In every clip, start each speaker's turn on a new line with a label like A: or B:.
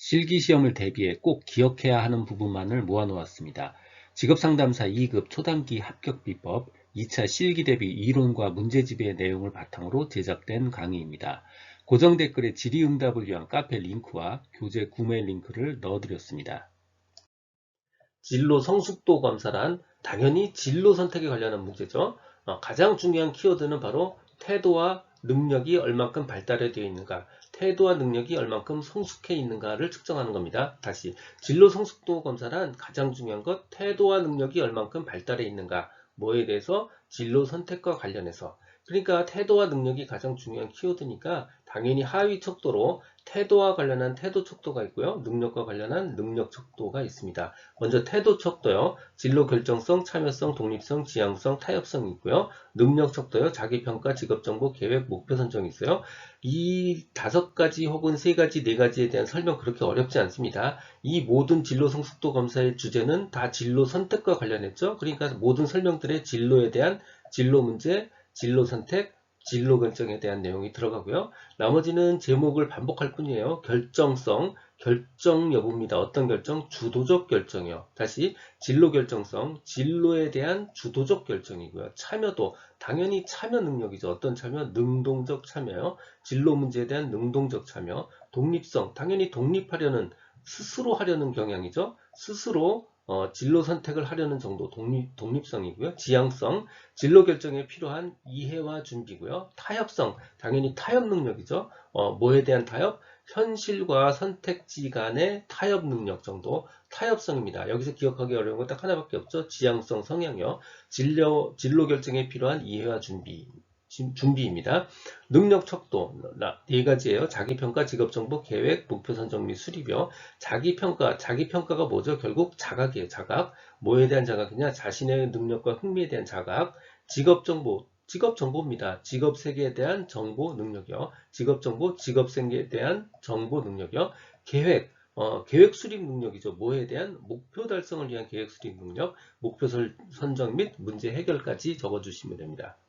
A: 실기시험을 대비해 꼭 기억해야 하는 부분만을 모아놓았습니다. 직업상담사 2급 초단기 합격비법 2차 실기대비 이론과 문제집의 내용을 바탕으로 제작된 강의입니다. 고정 댓글에 질의응답을 위한 카페 링크와 교재 구매 링크를 넣어드렸습니다. 진로 성숙도 검사란 당연히 진로 선택에 관련한 문제죠. 가장 중요한 키워드는 바로 태도와 능력이 얼만큼 발달되어 있는가, 태도와 능력이 얼만큼 성숙해 있는가를 측정하는 겁니다. 다시, 진로 성숙도 검사란 가장 중요한 것, 태도와 능력이 얼만큼 발달해 있는가, 뭐에 대해서 진로 선택과 관련해서. 그러니까 태도와 능력이 가장 중요한 키워드니까 당연히 하위 척도로 태도와 관련한 태도 척도가 있고요. 능력과 관련한 능력 척도가 있습니다. 먼저 태도 척도요. 진로 결정성, 참여성, 독립성, 지향성, 타협성이 있고요. 능력 척도요. 자기평가, 직업정보, 계획, 목표 선정이 있어요. 이 5가지 혹은 3가지, 4가지에 대한 설명 그렇게 어렵지 않습니다. 이 모든 진로 성숙도 검사의 주제는 다 진로 선택과 관련했죠. 그러니까 모든 설명들의 진로에 대한 진로 문제, 진로 선택, 진로 결정에 대한 내용이 들어가고요. 나머지는 제목을 반복할 뿐이에요. 결정성, 결정 여부입니다. 어떤 결정? 주도적 결정이요. 다시 진로 결정성, 진로에 대한 주도적 결정이고요. 참여도 당연히 참여 능력이죠. 어떤 참여? 능동적 참여요. 진로 문제에 대한 능동적 참여. 독립성, 당연히 독립하려는 스스로 하려는 경향이죠. 스스로 진로 선택을 하려는 정도 독립성이고요. 지향성, 진로 결정에 필요한 이해와 준비고요. 타협성, 당연히 타협 능력이죠. 뭐에 대한 타협? 현실과 선택지 간의 타협 능력 정도, 타협성입니다. 여기서 기억하기 어려운 건 딱 하나밖에 없죠. 지향성, 성향이요. 진로 결정에 필요한 이해와 준비입니다. 능력 척도 4가지예요. 자기평가, 직업정보, 계획, 목표 선정 및 수립이요. 자기평가가 뭐죠? 결국 자각이에요. 자각. 뭐에 대한 자각이냐? 자신의 능력과 흥미에 대한 자각. 직업정보입니다. 직업세계에 대한 정보 능력이요. 직업정보, 직업세계에 대한 정보 능력이요. 계획 수립 능력이죠. 뭐에 대한 목표 달성을 위한 계획 수립 능력, 목표 선정 및 문제 해결까지 적어주시면 됩니다.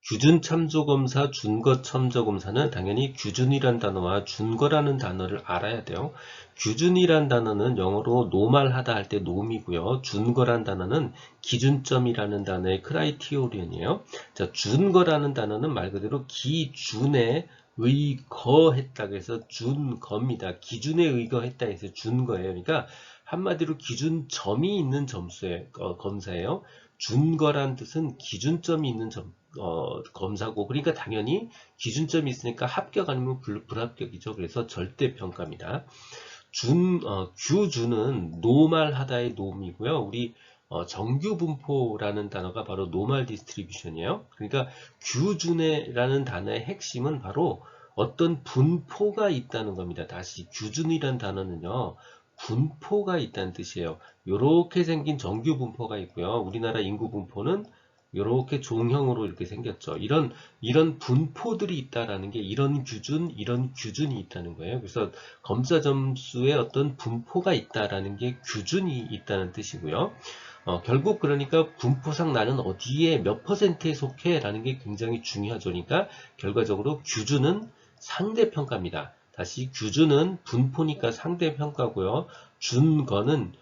A: 규준 참조검사, 준거 참조검사는 당연히 규준이란 단어와 준거라는 단어를 알아야 돼요. 규준이란 단어는 영어로 노말하다 할 때 놈이고요. 준거란 단어는 기준점이라는 단어의 크라이티오리언이에요. 자, 준거라는 단어는 말 그대로 기준에 의거했다 그래서 준거입니다. 기준에 의거했다 해서 준거예요. 그러니까 한마디로 기준점이 있는 검사예요. 준거란 뜻은 기준점이 있는 검사고, 그러니까 당연히 기준점이 있으니까 합격 아니면 불합격이죠. 그래서 절대평가입니다. 규준은 노말하다의 놈이고요. 우리 정규분포라는 단어가 바로 노말 디스트리뷰션이에요. 그러니까 규준이라는 단어의 핵심은 바로 어떤 분포가 있다는 겁니다. 다시 규준이란 단어는요. 분포가 있다는 뜻이에요. 이렇게 생긴 정규 분포가 있고요. 우리나라 인구 분포는 이렇게 종형으로 이렇게 생겼죠. 이런 분포들이 있다라는 게 이런 규준이 있다는 거예요. 그래서 검사 점수에 어떤 분포가 있다라는 게 규준이 있다는 뜻이고요. 결국 그러니까 분포상 나는 어디에 몇 %에 속해? 라는 게 굉장히 중요하죠. 그러니까 결과적으로 규준은 상대평가입니다. 다시 규준은 분포니까 상대평가고요. 준거는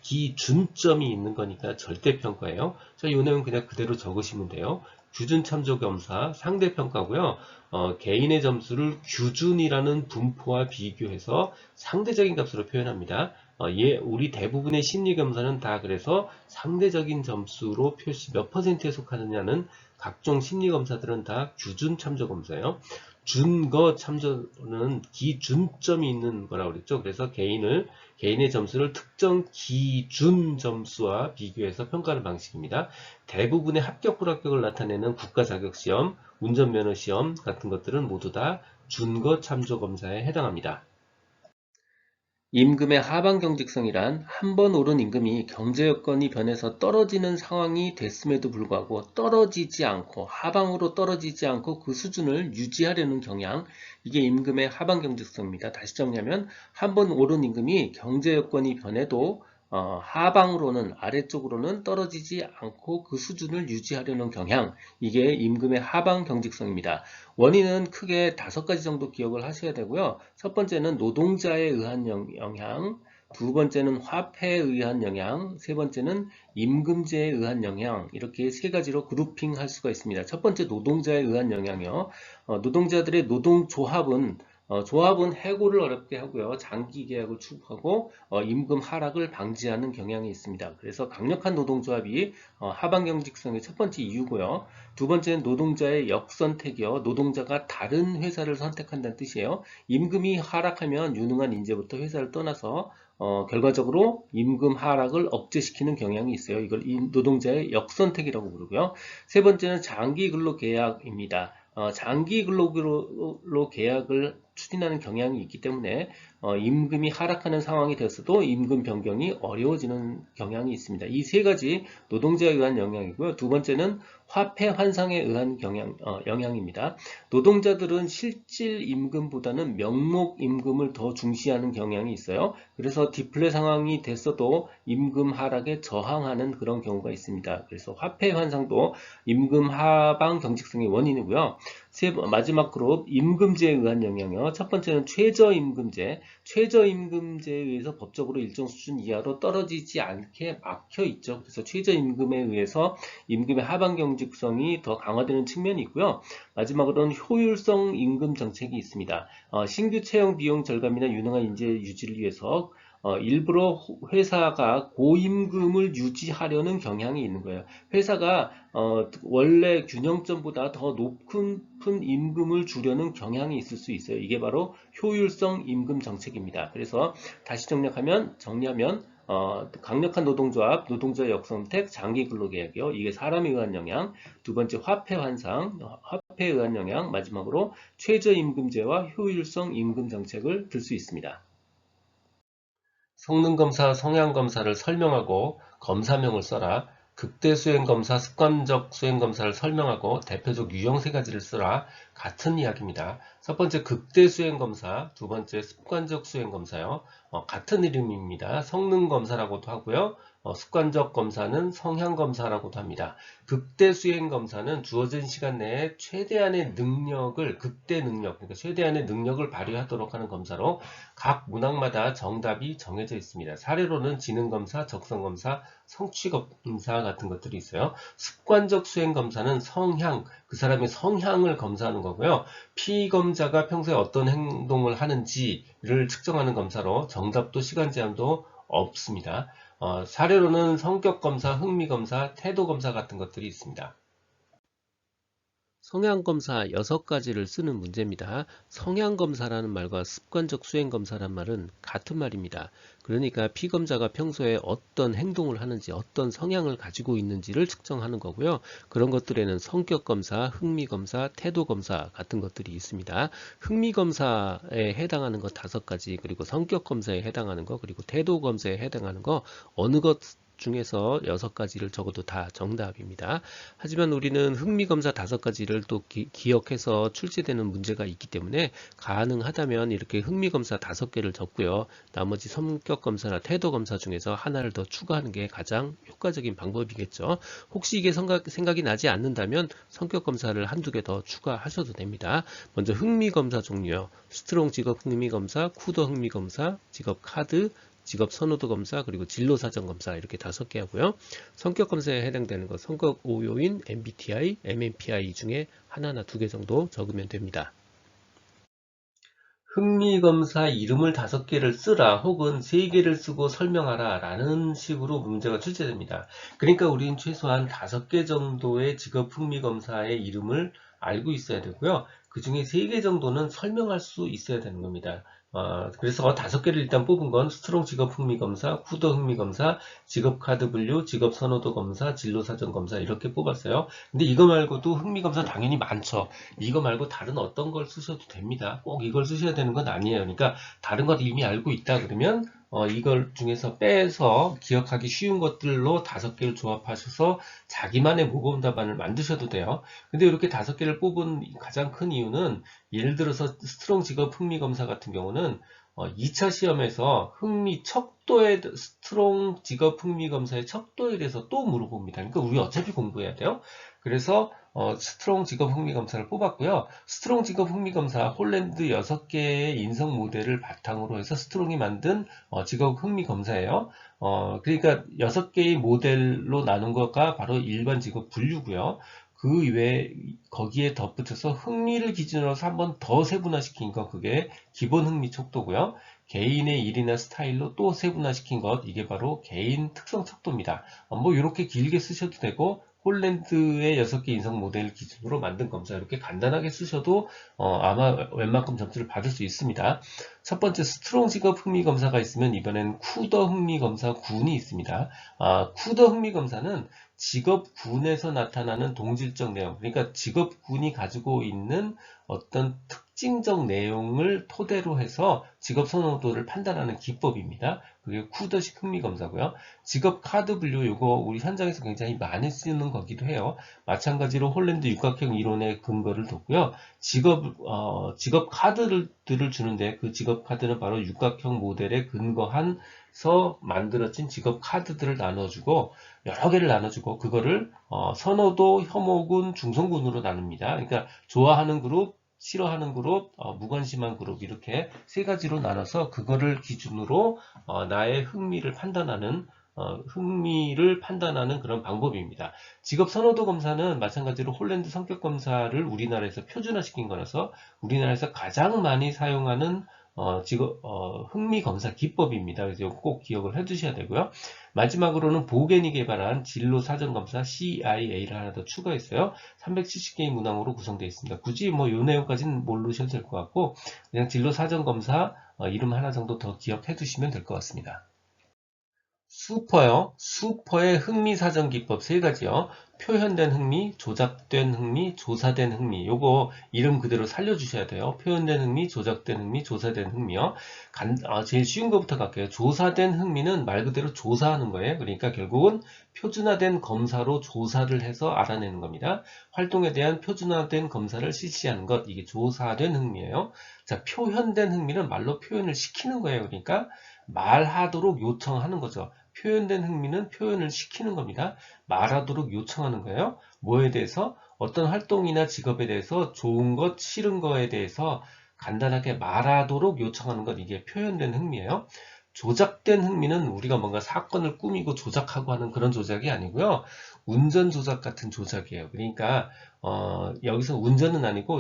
A: 기준점이 있는 거니까 절대평가예요. 자, 이 내용 그냥 그대로 적으시면 돼요. 규준 참조검사 상대평가고요. 개인의 점수를 규준이라는 분포와 비교해서 상대적인 값으로 표현합니다. 우리 대부분의 심리검사는 다 그래서 상대적인 점수로 몇 %에 속하느냐는 각종 심리검사들은 다 규준 참조검사예요. 준거 참조는 기준점이 있는 거라고 그랬죠. 그래서 개인의 점수를 특정 기준 점수와 비교해서 평가하는 방식입니다. 대부분의 합격, 불합격을 나타내는 국가자격시험, 운전면허시험 같은 것들은 모두 다 준거 참조검사에 해당합니다. 임금의 하방 경직성이란 한 번 오른 임금이 경제 여건이 변해서 떨어지는 상황이 됐음에도 불구하고 하방으로 떨어지지 않고 그 수준을 유지하려는 경향, 이게 임금의 하방 경직성입니다. 다시 정리하면 한 번 오른 임금이 경제 여건이 변해도 하방으로는 아래쪽으로는 떨어지지 않고 그 수준을 유지하려는 경향, 이게 임금의 하방 경직성입니다. 원인은 크게 5가지 정도 기억을 하셔야 되고요. 첫 번째는 노동자에 의한 영향, 두 번째는 화폐에 의한 영향, 세 번째는 임금제에 의한 영향, 이렇게 3가지로 그룹핑할 수가 있습니다. 첫 번째 노동자에 의한 영향이요. 노동자들의 노동조합은 조합은 해고를 어렵게 하고요. 장기 계약을 추구하고 임금 하락을 방지하는 경향이 있습니다. 그래서 강력한 노동조합이 하방 경직성의 첫 번째 이유고요. 두 번째는 노동자의 역선택이요. 노동자가 다른 회사를 선택한다는 뜻이에요. 임금이 하락하면 유능한 인재부터 회사를 떠나서 결과적으로 임금 하락을 억제시키는 경향이 있어요. 이걸 노동자의 역선택이라고 부르고요. 세 번째는 장기 근로 계약입니다. 장기 근로 계약을 추진하는 경향이 있기 때문에 임금이 하락하는 상황이 됐어도 임금 변경이 어려워지는 경향이 있습니다. 이 3가지 노동자에 의한 영향이고요. 두 번째는 화폐 환상에 의한 영향입니다. 노동자들은 실질 임금보다는 명목 임금을 더 중시하는 경향이 있어요. 그래서 디플레 상황이 됐어도 임금 하락에 저항하는 그런 경우가 있습니다. 그래서 화폐 환상도 임금 하방 경직성의 원인이고요. 마지막 그룹 임금제에 의한 영향이요. 첫 번째는 최저임금제. 최저임금제에 의해서 법적으로 일정 수준 이하로 떨어지지 않게 막혀 있죠. 그래서 최저임금에 의해서 임금의 하방 경직성이 더 강화되는 측면이 있고요. 마지막으로는 효율성 임금 정책이 있습니다. 신규 채용 비용 절감이나 유능한 인재 유지를 위해서 일부러 회사가 고임금을 유지하려는 경향이 있는 거예요. 회사가 원래 균형점보다 더 높은 임금을 주려는 경향이 있을 수 있어요. 이게 바로 효율성 임금 정책입니다. 그래서 다시 정리하면 강력한 노동조합, 노동자의 역선택, 장기 근로계약이요. 이게 사람에 의한 영향, 두 번째 화폐 환상, 화폐에 의한 영향, 마지막으로 최저임금제와 효율성 임금 정책을 들 수 있습니다. 성능검사, 성향검사를 설명하고 검사명을 써라. 극대수행검사, 습관적 수행검사를 설명하고 대표적 유형 3가지를 써라. 같은 이야기입니다. 첫 번째 극대수행검사, 두 번째 습관적 수행검사요. 같은 이름입니다. 성능검사라고도 하고요. 습관적 검사는 성향검사라고도 합니다. 극대수행검사는 주어진 시간 내에 최대한의 능력을, 극대 능력, 그러니까 최대한의 능력을 발휘하도록 하는 검사로 각 문항마다 정답이 정해져 있습니다. 사례로는 지능검사, 적성검사, 성취검사 같은 것들이 있어요. 습관적 수행검사는 성향, 그 사람의 성향을 검사하는 거고요. 피검자가 평소에 어떤 행동을 하는지를 측정하는 검사로 정답도 시간 제한도 없습니다. 사례로는 성격검사, 흥미검사, 태도검사 같은 것들이 있습니다. 성향검사 6가지를 쓰는 문제입니다. 성향검사라는 말과 습관적 수행검사란 말은 같은 말입니다. 그러니까 피검자가 평소에 어떤 행동을 하는지, 어떤 성향을 가지고 있는지를 측정하는 거고요. 그런 것들에는 성격검사, 흥미검사, 태도검사 같은 것들이 있습니다. 흥미검사에 해당하는 것 5가지, 그리고 성격검사에 해당하는 거, 그리고 태도검사에 해당하는 거 어느 것 중에서 6가지를 적어도 다 정답입니다. 하지만 우리는 흥미검사 5가지를 또 기억해서 출제되는 문제가 있기 때문에 가능하다면 이렇게 흥미검사 5개를 적고요. 나머지 성격검사나 태도검사 중에서 하나를 더 추가하는 게 가장 효과적인 방법이겠죠. 혹시 이게 생각이 나지 않는다면 성격검사를 한두 개 더 추가하셔도 됩니다. 먼저 흥미검사 종류요. 스트롱 직업 흥미검사, 쿠더 흥미검사, 직업 카드, 직업 선호도 검사, 그리고 진로 사정 검사 이렇게 5개 하고요. 성격 검사에 해당되는 것, 성격 5요인, MBTI, MMPI 중에 하나나 2개 정도 적으면 됩니다. 흥미검사 이름을 5개를 쓰라 혹은 3개를 쓰고 설명하라 라는 식으로 문제가 출제됩니다. 그러니까 우리는 최소한 5개 정도의 직업 흥미검사의 이름을 알고 있어야 되고요. 그 중에 3개 정도는 설명할 수 있어야 되는 겁니다. 그래서 5개를 일단 뽑은 건 스트롱 직업 흥미검사, 쿠더 흥미검사, 직업 카드 분류, 직업 선호도 검사, 진로 사정 검사 이렇게 뽑았어요. 근데 이거 말고도 흥미검사 당연히 많죠. 이거 말고 다른 어떤 걸 쓰셔도 됩니다. 꼭 이걸 쓰셔야 되는 건 아니에요. 그러니까 다른 걸 이미 알고 있다 그러면 이걸 중에서 빼서 기억하기 쉬운 것들로 5개를 조합하셔서 자기만의 모범 답안을 만드셔도 돼요. 근데 이렇게 5개를 뽑은 가장 큰 이유는 예를 들어서 스트롱 직업 흥미 검사 같은 경우는 2차 시험에서 스트롱 직업 흥미 검사의 척도에 대해서 또 물어봅니다. 그러니까 우리 어차피 공부해야 돼요. 그래서 스트롱 직업 흥미 검사를 뽑았고요. 스트롱 직업 흥미 검사 홀랜드 6개의 인성 모델을 바탕으로 해서 스트롱이 만든 직업 흥미 검사예요. 그러니까 6개의 모델로 나눈 것가 바로 일반 직업 분류고요. 그 외에 거기에 덧붙여서 흥미를 기준으로 해서 한 번 더 세분화시킨 거, 그게 기본 흥미 척도고요. 개인의 일이나 스타일로 또 세분화시킨 것, 이게 바로 개인 특성 척도입니다. 뭐 이렇게 길게 쓰셔도 되고 홀랜드의 6개 인성 모델 기준으로 만든 검사, 이렇게 간단하게 쓰셔도 아마 웬만큼 점수를 받을 수 있습니다. 첫 번째 스트롱 직업 흥미 검사가 있으면 이번엔 쿠더 흥미 검사 군이 있습니다. 쿠더 흥미 검사는 직업군에서 나타나는 동질적 내용, 그러니까 직업군이 가지고 있는 어떤 특징적 내용을 토대로 해서 직업 선호도를 판단하는 기법입니다. 그게 쿠더식 흥미 검사고요. 직업 카드 분류, 이거 우리 현장에서 굉장히 많이 쓰는 거기도 해요. 마찬가지로 홀랜드 육각형 이론의 근거를 뒀고요. 직업 카드들을 주는데 그 직업 카드는 바로 육각형 모델에 근거한서 만들어진 직업 카드들을 나눠주고 여러 개를 나눠주고 그거를 선호도, 혐오군, 중성군으로 나눕니다. 그러니까 좋아하는 그룹, 싫어하는 그룹, 무관심한 그룹, 이렇게 3가지로 나눠서 그거를 기준으로 나의 흥미를 판단하는 그런 방법입니다. 직업 선호도 검사는 마찬가지로 홀랜드 성격 검사를 우리나라에서 표준화시킨 거라서 우리나라에서 가장 많이 사용하는 흥미 검사 기법입니다. 그래서 꼭 기억을 해두셔야 되고요. 마지막으로는 보겐이 개발한 진로 사전 검사 CIA를 하나 더 추가했어요. 370개의 문항으로 구성되어 있습니다. 굳이 뭐 이 내용까지는 모르셔도 될 것 같고 그냥 진로 사전 검사 이름 하나 정도 더 기억해 두시면 될 것 같습니다. 슈퍼요. 슈퍼의 흥미사전 기법 3가지요. 표현된 흥미, 조작된 흥미, 조사된 흥미. 요거 이름 그대로 살려주셔야 돼요. 표현된 흥미, 조작된 흥미, 조사된 흥미요. 제일 쉬운 것부터 갈게요. 조사된 흥미는 말 그대로 조사하는 거예요. 그러니까 결국은 표준화된 검사로 조사를 해서 알아내는 겁니다. 활동에 대한 표준화된 검사를 실시하는 것, 이게 조사된 흥미예요. 자, 표현된 흥미는 말로 표현을 시키는 거예요. 그러니까 말하도록 요청하는 거죠. 표현된 흥미는 표현을 시키는 겁니다. 말하도록 요청하는 거예요. 뭐에 대해서? 어떤 활동이나 직업에 대해서 좋은 것, 싫은 거에 대해서 간단하게 말하도록 요청하는 것, 이게 표현된 흥미예요. 조작된 흥미는 우리가 뭔가 사건을 꾸미고 조작하고 하는 그런 조작이 아니고요. 운전 조작 같은 조작이에요. 그러니까 여기서 운전은 아니고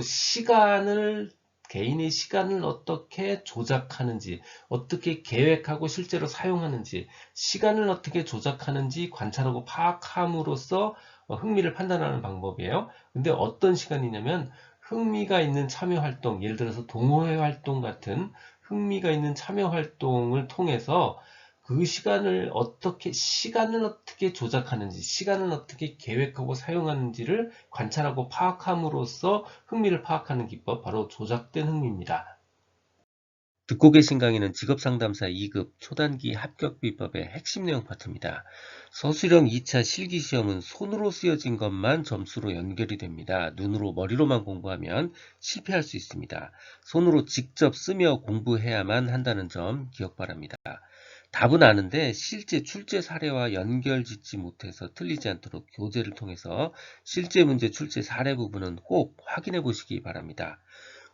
A: 개인의 시간을 어떻게 조작하는지, 어떻게 계획하고 실제로 사용하는지, 시간을 어떻게 조작하는지 관찰하고 파악함으로써 흥미를 판단하는 방법이에요. 근데 어떤 시간이냐면 흥미가 있는 참여 활동, 예를 들어서 동호회 활동 같은 흥미가 있는 참여 활동을 통해서 그 시간을 어떻게 조작하는지, 시간을 어떻게 계획하고 사용하는지를 관찰하고 파악함으로써 흥미를 파악하는 기법, 바로 조작된 흥미입니다. 듣고 계신 강의는 직업상담사 2급 초단기 합격비법의 핵심 내용 파트입니다. 서술형 2차 실기시험은 손으로 쓰여진 것만 점수로 연결이 됩니다. 눈으로 머리로만 공부하면 실패할 수 있습니다. 손으로 직접 쓰며 공부해야만 한다는 점 기억 바랍니다. 답은 아는데 실제 출제 사례와 연결짓지 못해서 틀리지 않도록 교재를 통해서 실제 문제 출제 사례 부분은 꼭 확인해 보시기 바랍니다.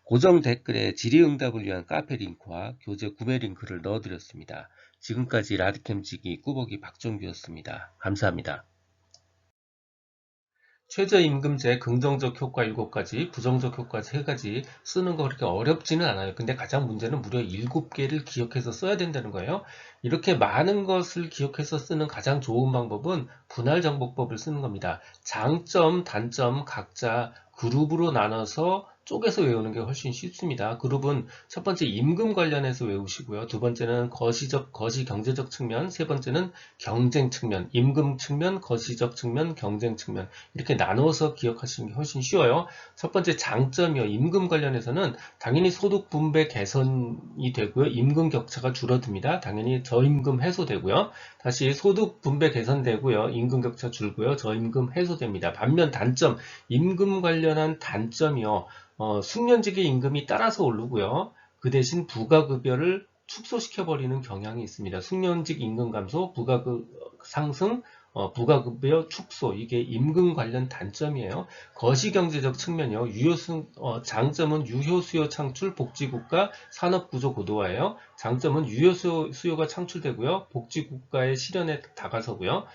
A: 고정 댓글에 질의응답을 위한 카페 링크와 교재 구매 링크를 넣어드렸습니다. 지금까지 라디캠지기 꾸벅이 박정규였습니다. 감사합니다. 최저임금제 긍정적 효과 7가지, 부정적 효과 3가지 쓰는 거 그렇게 어렵지는 않아요. 근데 가장 문제는 무려 7개를 기억해서 써야 된다는 거예요. 이렇게 많은 것을 기억해서 쓰는 가장 좋은 방법은 분할정복법을 쓰는 겁니다. 장점, 단점 각자 그룹으로 나눠서 쪼개서 외우는 게 훨씬 쉽습니다. 그룹은 첫 번째 임금 관련해서 외우시고요. 두 번째는 거시 경제적 측면, 세 번째는 경쟁 측면, 임금 측면, 거시적 측면, 경쟁 측면 이렇게 나누어서 기억하시는 게 훨씬 쉬워요. 첫 번째 장점이요. 임금 관련해서는 당연히 소득 분배 개선이 되고요. 임금 격차가 줄어듭니다. 당연히 저임금 해소되고요. 다시 소득 분배 개선되고요. 임금 격차 줄고요. 저임금 해소됩니다. 반면 단점, 임금 관련한 단점이요. 숙련직의 임금이 따라서 오르고요. 그 대신 부가급여를 축소시켜버리는 경향이 있습니다. 숙련직 임금 감소, 부가급 상승, 부가급여 축소, 이게 임금 관련 단점이에요. 거시경제적 측면이요. 장점은 유효수요 창출, 복지국가, 산업구조 고도화예요. 장점은 유효수요가 창출되고요. 복지국가의 실현에 다가서고요.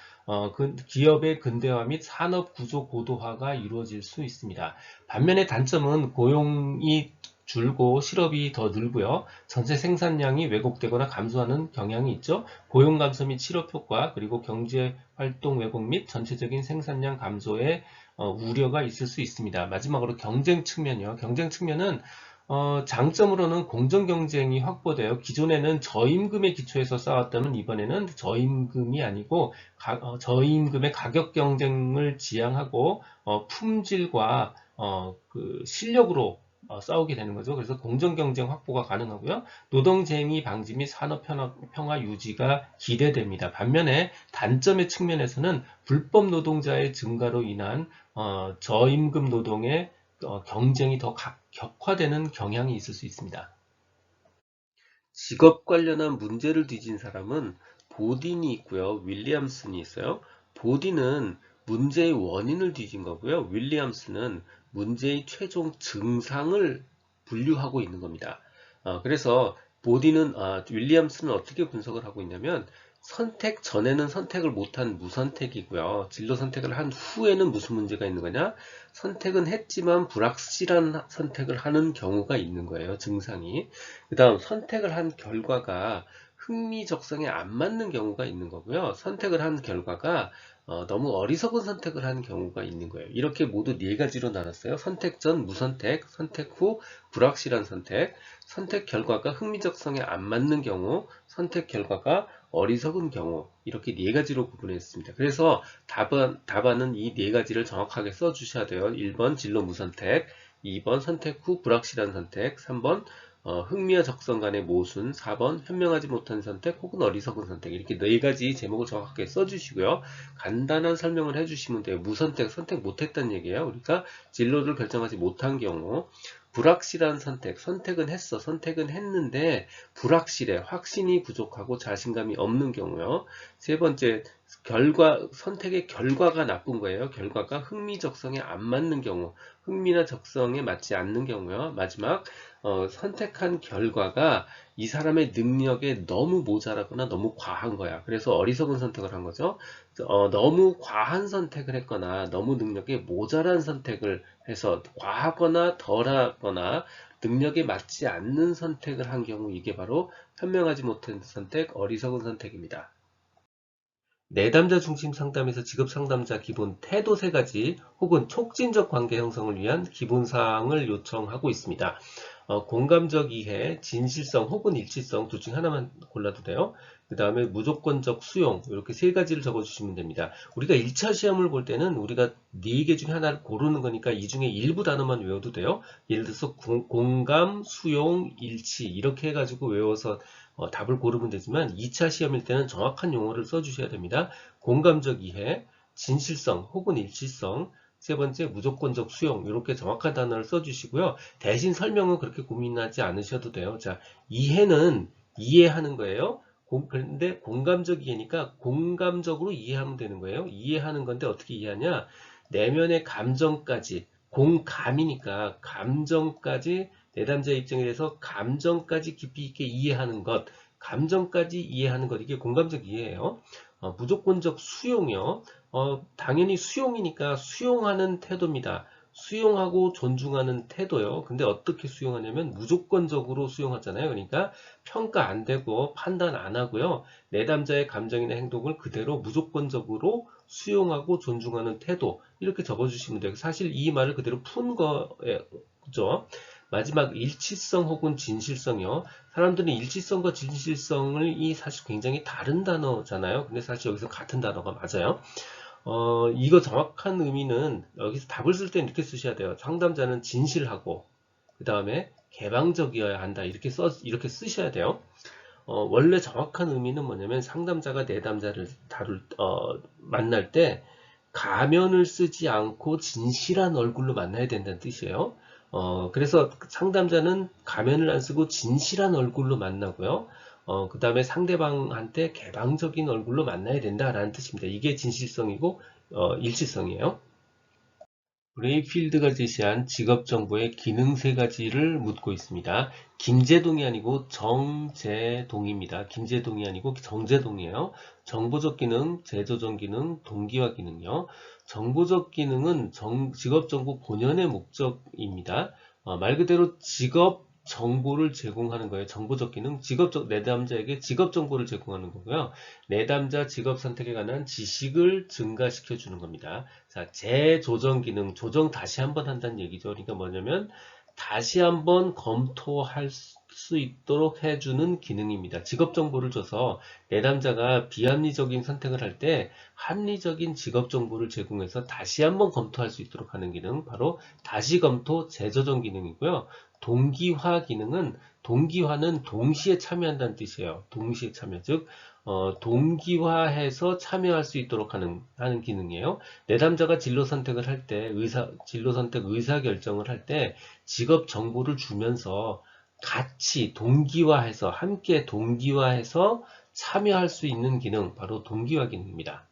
A: 기업의 근대화 및 산업구조 고도화가 이루어질 수 있습니다. 반면에 단점은 고용이 줄고 실업이 더 늘고요. 전체 생산량이 왜곡되거나 감소하는 경향이 있죠. 고용 감소 및 실업 효과, 그리고 경제 활동 왜곡 및 전체적인 생산량 감소에 우려가 있을 수 있습니다. 마지막으로 경쟁 측면이요. 경쟁 측면은 장점으로는 공정 경쟁이 확보되어 기존에는 저임금의 기초에서 싸웠다면 이번에는 저임금이 아니고 저임금의 가격 경쟁을 지향하고 품질과 그 실력으로 싸우게 되는 거죠. 그래서 공정 경쟁 확보가 가능하고요. 노동쟁의 방지 및 산업 평화 유지가 기대됩니다. 반면에 단점의 측면에서는 불법 노동자의 증가로 인한 저임금 노동의 경쟁이 더 격화되는 경향이 있을 수 있습니다. 직업 관련한 문제를 뒤진 사람은 보딘이 있고요. 윌리엄슨이 있어요. 보딘은 문제의 원인을 뒤진 거고요. 윌리엄슨은 문제의 최종 증상을 분류하고 있는 겁니다. 그래서 윌리엄슨은 어떻게 분석을 하고 있냐면 선택 전에는 선택을 못한 무선택이고요. 진로 선택을 한 후에는 무슨 문제가 있는 거냐? 선택은 했지만 불확실한 선택을 하는 경우가 있는 거예요. 증상이. 그 다음 선택을 한 결과가 흥미적성에 안 맞는 경우가 있는 거고요. 선택을 한 결과가 너무 어리석은 선택을 한 경우가 있는 거예요. 이렇게 모두 네 가지로 나눴어요. 선택 전 무선택, 선택 후 불확실한 선택, 선택 결과가 흥미적성에 안 맞는 경우, 선택 결과가 어리석은 경우, 이렇게 네 가지로 구분했습니다. 그래서 답안은 이 네 가지를 정확하게 써주셔야 돼요. 1번 진로 무선택, 2번 선택 후 불확실한 선택, 3번 흥미와 적성 간의 모순, 4번 현명하지 못한 선택 혹은 어리석은 선택, 이렇게 네 가지 제목을 정확하게 써주시고요. 간단한 설명을 해주시면 돼요. 무선택, 선택 못했다는 얘기예요. 그러니까 진로를 결정하지 못한 경우, 불확실한 선택, 선택은 했어, 선택은 했는데 불확실해, 확신이 부족하고 자신감이 없는 경우요. 세 번째, 선택의 결과가 나쁜 거예요. 결과가 흥미적성에 안 맞는 경우, 흥미나 적성에 맞지 않는 경우요. 마지막, 선택한 결과가 이 사람의 능력에 너무 모자라거나 너무 과한 거야. 그래서 어리석은 선택을 한 거죠. 너무 과한 선택을 했거나 너무 능력에 모자란 선택을 해서 과하거나 덜하거나 능력에 맞지 않는 선택을 한 경우, 이게 바로 현명하지 못한 선택, 어리석은 선택입니다. 내담자 중심 상담에서 직업 상담자 기본 태도 3가지 혹은 촉진적 관계 형성을 위한 기본 사항을 요청하고 있습니다. 공감적 이해, 진실성 혹은 일치성 둘 중 하나만 골라도 돼요. 그 다음에 무조건적 수용, 이렇게 3가지를 적어주시면 됩니다. 우리가 1차 시험을 볼 때는 우리가 4개 중에 하나를 고르는 거니까 이 중에 일부 단어만 외워도 돼요. 예를 들어서 공감, 수용, 일치 이렇게 해가지고 외워서 답을 고르면 되지만 2차 시험일 때는 정확한 용어를 써주셔야 됩니다. 공감적 이해, 진실성 혹은 일치성, 세 번째 무조건적 수용, 이렇게 정확한 단어를 써주시고요. 대신 설명은 그렇게 고민하지 않으셔도 돼요. 자, 이해는 이해하는 거예요. 그런데 공감적 이해니까 공감적으로 이해하면 되는 거예요. 이해하는 건데 어떻게 이해하냐? 내면의 감정까지, 공감이니까 감정까지, 내담자의 입장에 대해서 감정까지 깊이 있게 이해하는 것, 감정까지 이해하는 것, 이게 공감적 이해예요. 무조건적 수용이요. 당연히 수용이니까 수용하는 태도입니다. 수용하고 존중하는 태도요. 근데 어떻게 수용하냐면 무조건적으로 수용하잖아요. 그러니까 평가 안 되고 판단 안 하고요. 내담자의 감정이나 행동을 그대로 무조건적으로 수용하고 존중하는 태도, 이렇게 적어주시면 돼요. 사실 이 말을 그대로 푼 그죠? 마지막 일치성 혹은 진실성이요. 사람들은 일치성과 진실성을 사실 굉장히 다른 단어잖아요. 근데 사실 여기서 같은 단어가 맞아요. 이거 정확한 의미는 여기서 답을 쓸 때 이렇게 쓰셔야 돼요. 상담자는 진실하고 그 다음에 개방적이어야 한다. 이렇게 쓰셔야 돼요. 원래 정확한 의미는 뭐냐면 상담자가 내담자를 만날 때 가면을 쓰지 않고 진실한 얼굴로 만나야 된다는 뜻이에요. 그래서 상담자는 가면을 안 쓰고 진실한 얼굴로 만나고요. 그 다음에 상대방한테 개방적인 얼굴로 만나야 된다라는 뜻입니다. 이게 진실성이고, 일치성이에요. 브레이필드가 제시한 직업정보의 기능 세 가지를 묻고 있습니다. 김제동이 아니고 정제동입니다. 김제동이 아니고 정제동이에요. 정보적 기능, 재조정 기능, 동기화 기능이요. 정보적 기능은 직업정보 본연의 목적입니다. 말 그대로 직업 정보를 제공하는 거예요. 정보적 기능, 내담자에게 직업 정보를 제공하는 거고요. 내담자 직업 선택에 관한 지식을 증가시켜 주는 겁니다. 자, 재조정 기능, 조정 다시 한번 한다는 얘기죠. 그러니까 뭐냐면 다시 한번 검토할 수 있도록 해주는 기능입니다. 직업 정보를 줘서 내담자가 비합리적인 선택을 할 때 합리적인 직업 정보를 제공해서 다시 한번 검토할 수 있도록 하는 기능, 바로 다시 검토 재조정 기능이고요. 동기화는 동시에 참여한다는 뜻이에요. 동시에 참여, 즉 동기화해서 참여할 수 있도록 하는 기능이에요. 내담자가 진로 선택을 할 때, 진로 선택 의사 결정을 할 때 직업 정보를 주면서 같이 함께 동기화해서 참여할 수 있는 기능, 바로 동기화 기능입니다.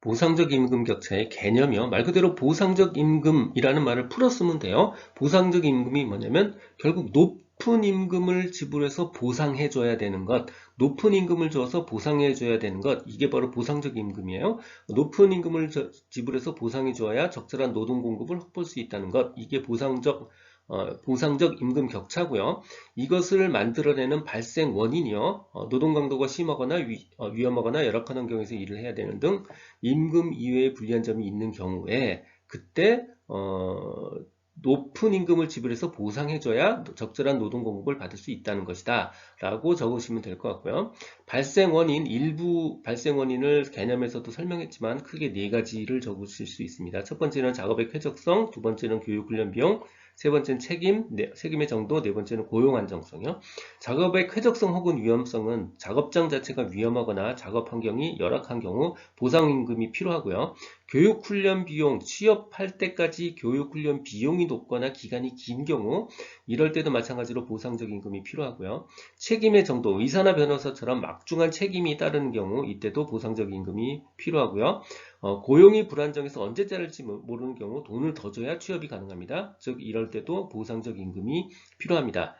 A: 보상적 임금 격차의 개념이요. 말 그대로 보상적 임금이라는 말을 풀었으면 돼요. 보상적 임금이 뭐냐면 결국 높은 임금을 지불해서 보상해줘야 되는 것, 높은 임금을 줘서 보상해줘야 되는 것, 이게 바로 보상적 임금이에요. 높은 임금을 지불해서 보상해줘야 적절한 노동 공급을 확보할 수 있다는 것, 이게 보상적 임금 격차고요. 이것을 만들어내는 발생 원인이요. 노동 강도가 심하거나 위험하거나 열악한 환경에서 일을 해야 되는 등 임금 이외에 불리한 점이 있는 경우에 그때 높은 임금을 지불해서 보상해줘야 적절한 노동 공급을 받을 수 있다는 것이다 라고 적으시면 될 것 같고요. 일부 발생 원인을 개념에서도 설명했지만 크게 네 가지를 적으실 수 있습니다. 첫 번째는 작업의 쾌적성, 두 번째는 교육훈련 비용, 세 번째는 책임의 정도, 네 번째는 고용 안정성이요. 작업의 쾌적성 혹은 위험성은 작업장 자체가 위험하거나 작업 환경이 열악한 경우 보상임금이 필요하고요. 교육훈련 비용, 취업할 때까지 교육훈련 비용이 높거나 기간이 긴 경우 이럴 때도 마찬가지로 보상적 임금이 필요하고요. 책임의 정도, 의사나 변호사처럼 막중한 책임이 따르는 경우 이때도 보상적 임금이 필요하고요. 고용이 불안정해서 언제 자를지 모르는 경우 돈을 더 줘야 취업이 가능합니다. 즉 이럴 때도 보상적 임금이 필요합니다.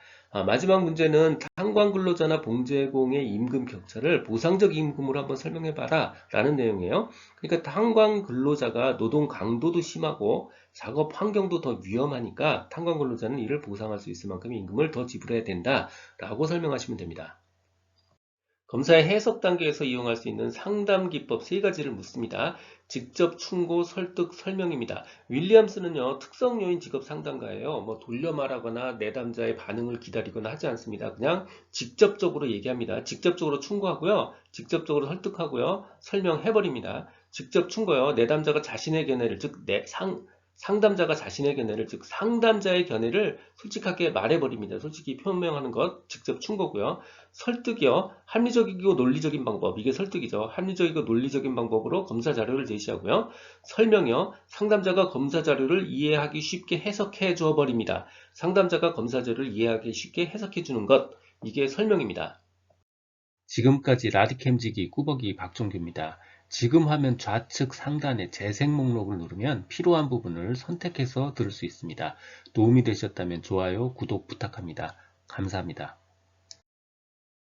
A: 마지막 문제는 탄광 근로자나 봉제공의 임금 격차를 보상적 임금으로 한번 설명해봐라 라는 내용이에요. 그러니까 탄광 근로자가 노동 강도도 심하고 작업 환경도 더 위험하니까 탄광 근로자는 이를 보상할 수 있을 만큼 임금을 더 지불해야 된다 라고 설명하시면 됩니다. 검사의 해석 단계에서 이용할 수 있는 상담 기법 세 가지를 묻습니다. 직접 충고, 설득, 설명입니다. 윌리엄스는요, 특성 요인 직업 상담가예요. 뭐 돌려 말하거나 내담자의 반응을 기다리거나 하지 않습니다. 그냥 직접적으로 얘기합니다. 직접적으로 충고하고요, 직접적으로 설득하고요, 설명해버립니다. 직접 충고요, 내담자가 자신의 견해를, 즉 상담자가 자신의 견해를, 즉 상담자의 견해를 솔직하게 말해버립니다. 솔직히 표명하는 것, 직접 충고고요. 설득이요. 합리적이고 논리적인 방법, 이게 설득이죠. 합리적이고 논리적인 방법으로 검사 자료를 제시하고요. 설명이요. 상담자가 검사 자료를 이해하기 쉽게 해석해 주어 버립니다. 상담자가 검사 자료를 이해하기 쉽게 해석해 주는 것, 이게 설명입니다. 지금까지 라디캠지기 꾸벅이 박종규입니다. 지금 화면 좌측 상단의 재생 목록을 누르면 필요한 부분을 선택해서 들을 수 있습니다. 도움이 되셨다면 좋아요, 구독 부탁합니다. 감사합니다.